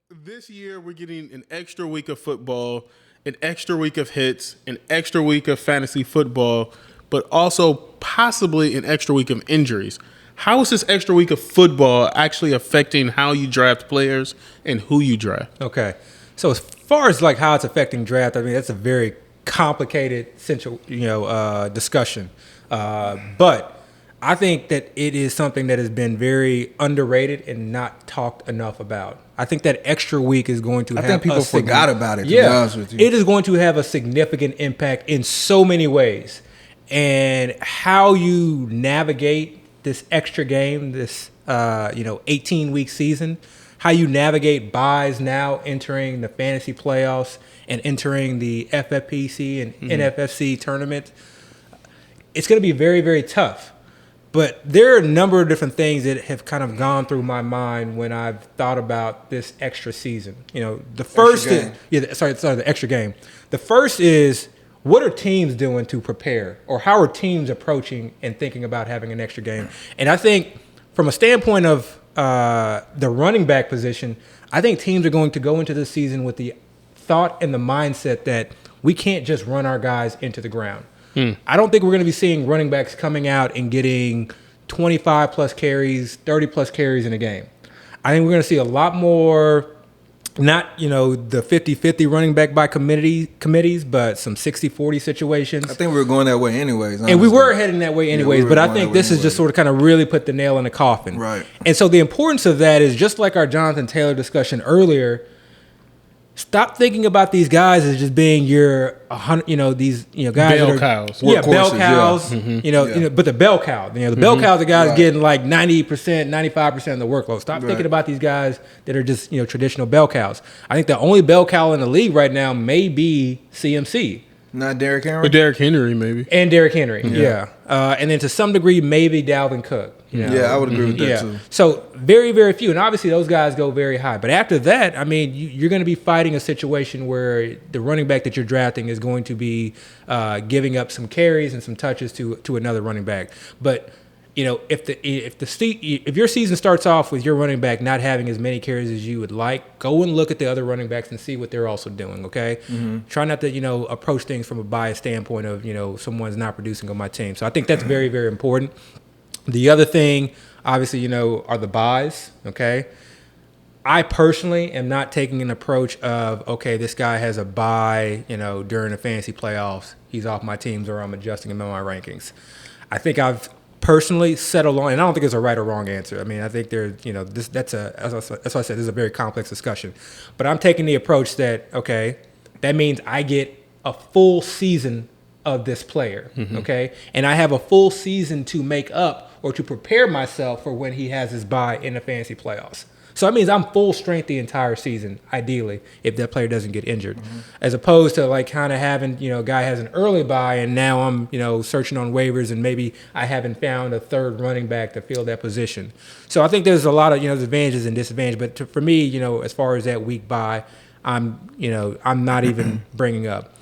This year, we're getting an extra week of football, an extra week of hits, an extra week of fantasy football, but also possibly an extra week of injuries. How is this extra week of football actually affecting how you draft players and who you draft? Okay. So as far as like how it's affecting draft, I mean that's a very complicated central discussion. But I think that it is something that has been very underrated and not talked enough about. I think that extra week is going to I have think people forgot about it, to be honest with you. It is going to have a significant impact in so many ways. And how you navigate this extra game, this 18-week season, how you navigate buys now entering the fantasy playoffs and entering the FFPC and NFFC tournament, it's going to be very, very tough. But there are a number of different things that have kind of gone through my mind when I've thought about this extra season. You know, the first is the extra game. The first is, what are teams doing to prepare, or how are teams approaching and thinking about having an extra game? And I think from a standpoint of the running back position, I think teams are going to go into this season with the thought and the mindset that we can't just run our guys into the ground. I don't think we're going to be seeing running backs coming out and getting 25 plus carries, 30 plus carries in a game. I think we're going to see a lot more, not, the 50-50 running back by committees, but some 60-40 situations. I think we were going that way anyways. Honestly. And we were heading that way anyways, we but I think this is just sort of kind of really put the nail in the coffin. Right. And so the importance of that is just like our Jonathan Taylor discussion earlier. Stop thinking about these guys as just being your, guys Bell that are cows. bell cows. Yeah. But the bell cow, the bell cows are guys getting like 90%, 95% of the workload. Stop thinking about these guys that are just traditional bell cows. I think the only bell cow in the league right now may be CMC. Not Derrick Henry? But Derrick Henry, maybe. And Derrick Henry, yeah. And then to some degree, maybe Dalvin Cook. Yeah, I would agree with that too. So very, very few. And obviously those guys go very high. But after that, I mean, you're going to be fighting a situation where the running back that you're drafting is going to be giving up some carries and some touches to another running back. But if your season starts off with your running back not having as many carries as you would like, go and look at the other running backs and see what they're also doing, okay? Try not to, approach things from a biased standpoint of, someone's not producing on my team. So I think that's very, very important. The other thing, obviously, are the buys, okay? I personally am not taking an approach of, okay, this guy has a bye, during the fantasy playoffs. He's off my teams or I'm adjusting him in my rankings. I think I've personally settled on, and I don't think there's a right or wrong answer. I mean, I think there's, that's why I said this is a very complex discussion. But I'm taking the approach that, okay, that means I get a full season of this player, okay? And I have a full season to make up or to prepare myself for when he has his bye in the fantasy playoffs. So that means I'm full strength the entire season, ideally, if that player doesn't get injured. As opposed to like kind of having, a guy has an early bye and now I'm, searching on waivers and maybe I haven't found a third running back to fill that position. So I think there's a lot of, advantages and disadvantages. But for me, as far as that week bye, I'm not even bringing up.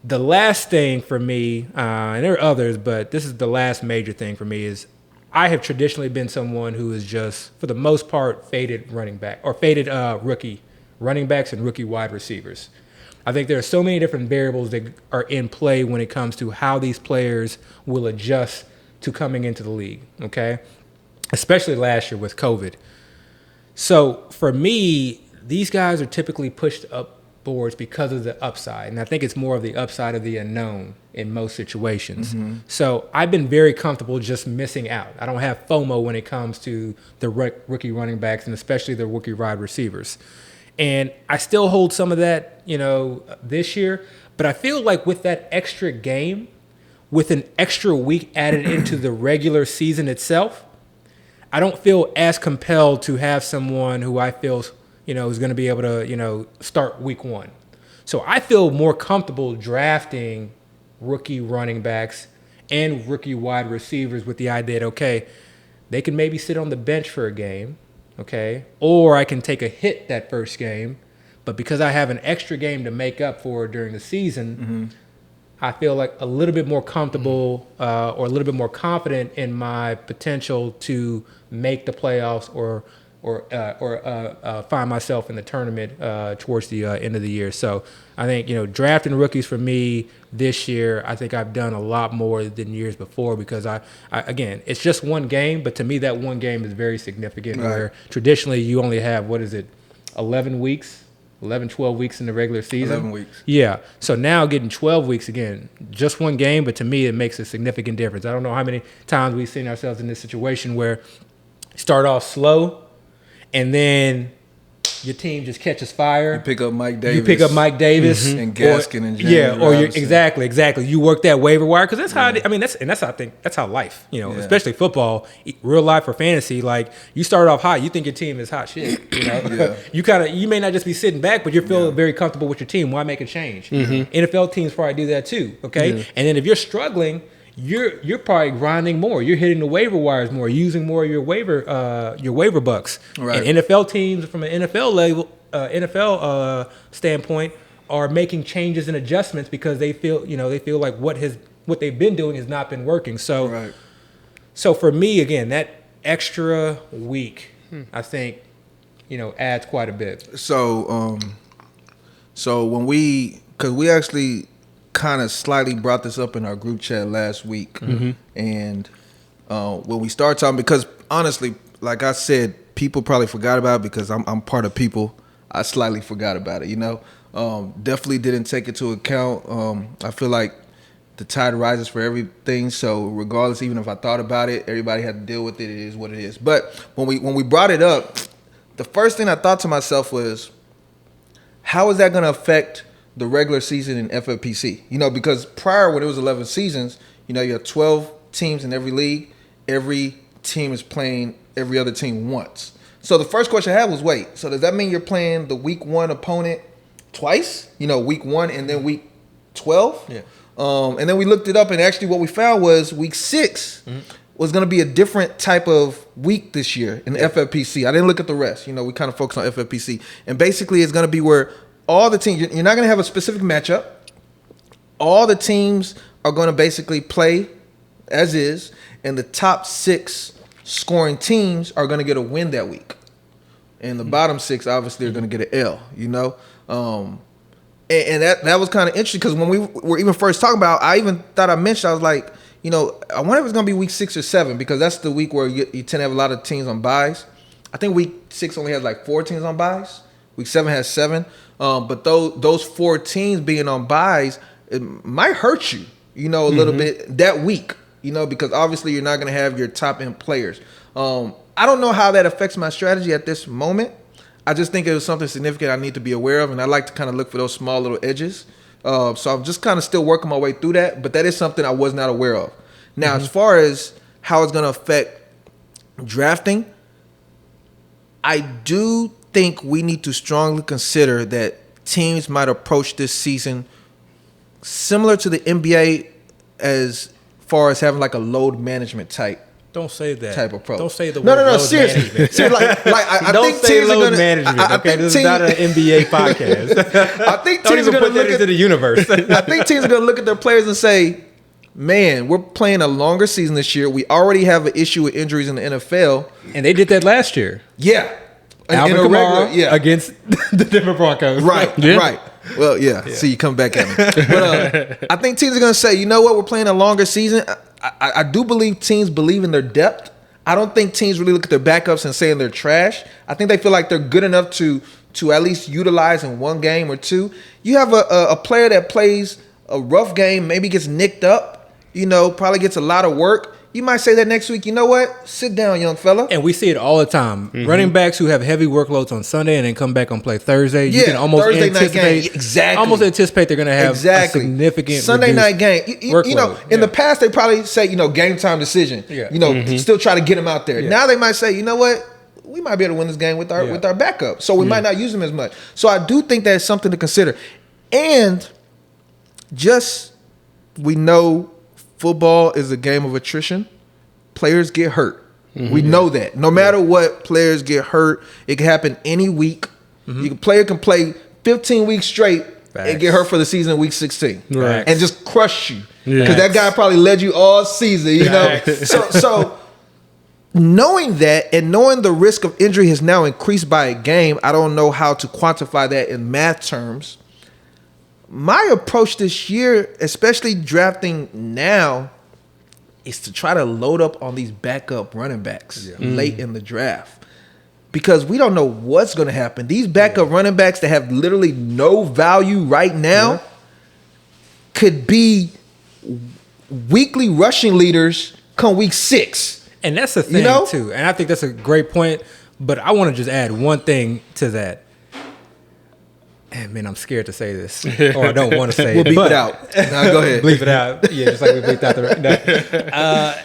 The last thing for me, and there are others, but this is the last major thing for me is I have traditionally been someone who is just, for the most part, faded running back or faded rookie running backs and rookie wide receivers. I think there are so many different variables that are in play when it comes to how these players will adjust to coming into the league, okay? Especially last year with COVID. So for me, these guys are typically pushed up boards because of the upside. And I think it's more of the upside of the unknown in most situations. So I've been very comfortable just missing out. I don't have FOMO when it comes to the rookie running backs and especially the rookie wide receivers. And I still hold some of that, this year. But I feel like with that extra game, with an extra week added into the regular season itself, I don't feel as compelled to have someone who I feel is going to be able to, start week one. So I feel more comfortable drafting rookie running backs and rookie wide receivers with the idea that, okay, they can maybe sit on the bench for a game, okay? Or I can take a hit that first game, but because I have an extra game to make up for during the season, I feel like a little bit more comfortable or a little bit more confident in my potential to make the playoffs or find myself in the tournament towards the end of the year. So I think, drafting rookies for me this year, I think I've done a lot more than years before because I again, it's just one game, but to me that one game is very significant where traditionally you only have, 11 weeks? 11, 12 weeks in the regular season. 11 weeks. Yeah. So now getting 12 weeks again, just one game, but to me it makes a significant difference. I don't know how many times we've seen ourselves in this situation where start off slow and then your team just catches fire. You pick up Mike Davis. And Gaskin and James Robinson. Exactly. You work that waiver wire because that's how that's how life, especially football, real life or fantasy. Like you start off hot, you think your team is hot shit. You may not just be sitting back, but you're feeling very comfortable with your team. Why make a change? NFL teams probably do that too. Okay, and then if you're struggling, you're probably grinding more. You're hitting the waiver wires more, using more of your waiver bucks. Right. And NFL teams, from an NFL standpoint, are making changes and adjustments because they feel like what they've been doing has not been working. So, so for me, again, that extra week, I think, adds quite a bit. So, when because we actually kind of slightly brought this up in our group chat last week, and when we start talking, because honestly, like I said, people probably forgot about it because I'm part of people. I slightly forgot about it, definitely didn't take it to account. I feel like the tide rises for everything, so regardless, even if I thought about it, everybody had to deal with it. It is what it is. But when we brought it up, the first thing I thought to myself was, how is that going to affect the regular season in FFPC? Because prior, when it was 11 seasons, you have 12 teams in every league. Every team is playing every other team once. So the first question I had was, wait, so does that mean you're playing the week 1 opponent twice? Week 1 and then week 12? Yeah. And then we looked it up, and actually what we found was week 6 was going to be a different type of week this year in the FFPC. I didn't look at the rest. We kind of focused on FFPC. And basically it's going to be where all the teams, you're not going to have a specific matchup. All the teams are going to basically play as is, and the top 6 scoring teams are going to get a win that week. And the bottom 6 obviously are going to get an L, And that was kind of interesting because when we were even first talking about, I even thought I mentioned, I was like, I wonder if it's going to be week 6 or 7 because that's the week where you tend to have a lot of teams on byes. I think week 6 only has like 4 teams on byes. Week 7 has 7. But those 4 teams being on byes, it might hurt you, a little bit that week, because obviously you're not going to have your top end players. I don't know how that affects my strategy at this moment. I just think it was something significant I need to be aware of, and I like to kind of look for those small little edges. So I'm just kind of still working my way through that, but that is something I was not aware of. Now, as far as how it's going to affect drafting, I do think we need to strongly consider that teams might approach this season similar to the NBA as far as having like a load management type. Don't say that type approach. Don't say the word load seriously. management. I don't think say teams load are gonna, management. I Okay, think this is not an NBA podcast. I think don't teams even are going put that into the universe. I think teams are going to look at their players and say, "Man, we're playing a longer season this year. We already have an issue with injuries in the NFL, and they did that last year." Yeah, Alvin Kamara against the Denver Broncos. Right. Well, yeah. See, you come back at me. But I think teams are going to say, you know what, we're playing a longer season. I do believe teams believe in their depth. I don't think teams really look at their backups and saying they're trash. I think they feel like they're good enough to at least utilize in one game or two. You have a player that plays a rough game, maybe gets nicked up, probably gets a lot of work. You might say that next week, you know what? Sit down, young fella. And we see it all the time. Running backs who have heavy workloads on Sunday and then come back and play Thursday. You can almost Thursday anticipate, night game. Exactly. Almost anticipate they're going to have a significant Sunday night game. Workload. In the past, they probably say, game time decision. Still try to get them out there. Yeah. Now they might say, you know what? We might be able to win this game with our backup. So we might not use them as much. So I do think that's something to consider. And we know football is a game of attrition. Players get hurt. We know that. No matter what, players get hurt. It can happen any week. Player can play 15 weeks straight and get hurt for the season in week 16. Right. And just crush you. Because that guy probably led you all season, So knowing that and knowing the risk of injury has now increased by a game, I don't know how to quantify that in math terms. My approach this year, especially drafting now, is to try to load up on these backup running backs late in the draft. Because we don't know what's going to happen. These backup running backs that have literally no value right now could be weekly rushing leaders come week 6. And that's the thing, too. And I think that's a great point. But I want to just add one thing to that. And, man, I'm scared to say this. Or I don't want to say We'll it. bleep it out. No, go ahead. Bleep it out. Yeah, just like we bleeped out the...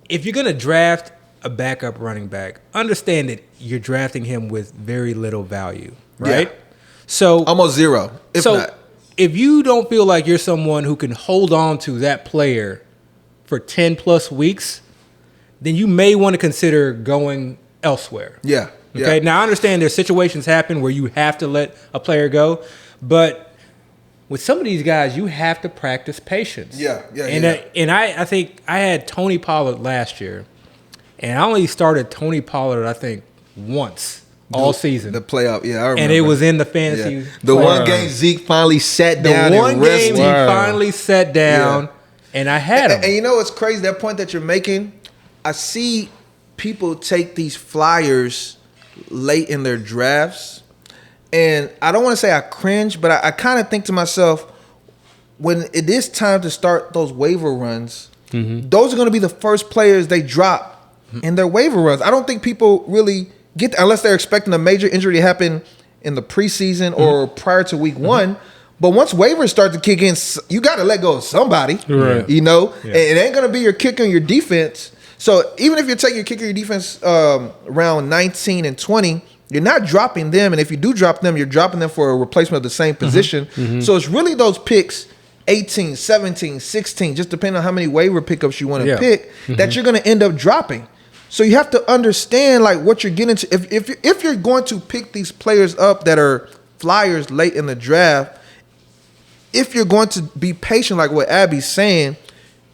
if you're going to draft a backup running back, understand that you're drafting him with very little value, right? Yeah. So Almost zero, if not. If you don't feel like you're someone who can hold on to that player for 10 plus weeks, then you may want to consider going elsewhere. Yeah. Okay. Now I understand there's situations happen where you have to let a player go, but with some of these guys, you have to practice patience. And I think I had Tony Pollard last year, and I only started Tony Pollard I think once all season. The playoff, I remember. And it was in the fantasy. Yeah. The one game Zeke finally sat down. The one game he finally sat down, and I had him. And you know what's crazy? That point that you're making, I see people take these flyers late in their drafts, and I don't want to say I cringe, but I kind of think to myself, when it is time to start those waiver runs, those are going to be the first players they drop in their waiver runs. I don't think people really get unless they're expecting a major injury to happen in the preseason or prior to week 1. But once waivers start to kick in, you got to let go of somebody, right? You know, and it ain't going to be your kicker and your defense. So even if you're taking your kicker, your defense round 19 and 20, you're not dropping them. And if you do drop them, you're dropping them for a replacement of the same position. So it's really those picks, 18, 17, 16, just depending on how many waiver pickups you want to pick, that you're going to end up dropping. So you have to understand like what you're getting to. If you're going to pick these players up that are flyers late in the draft, if you're going to be patient, like what Abby's saying,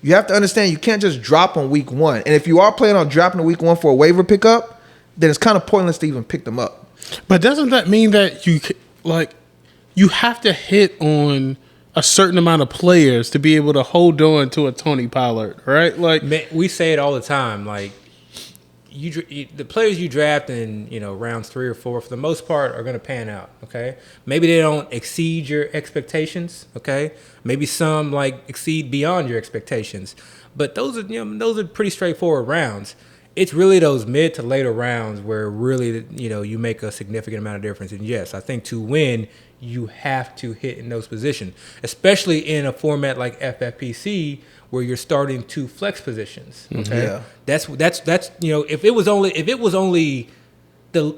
you have to understand you can't just drop on week 1. And if you are planning on dropping on week 1 for a waiver pickup, then it's kind of pointless to even pick them up. But doesn't that mean that you have to hit on a certain amount of players to be able to hold on to a Tony Pollard, right? Like, man, we say it all the time. Like, the players you draft in rounds 3 or 4 for the most part are going to pan out. Okay, maybe they don't exceed your expectations. Okay, maybe some exceed beyond your expectations, but those are pretty straightforward rounds. It's really those mid to later rounds where really you make a significant amount of difference. And yes, I think to win you have to hit in those positions, especially in a format like FFPC where you're starting 2 flex positions. Okay, that's if it was only the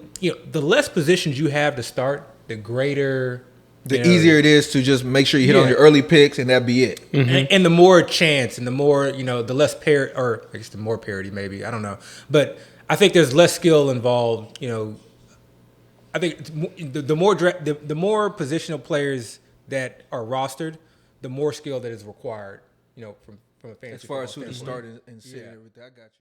less positions you have to start, the greater. The easier it is to just make sure you hit on your early picks and that be it. And the more chance and the more, the less parity, or I guess the more parity maybe, I don't know. But I think there's less skill involved, I think the more positional players that are rostered, the more skill that is required, from a fantasy. As far as who to start and sit and everything. I got you.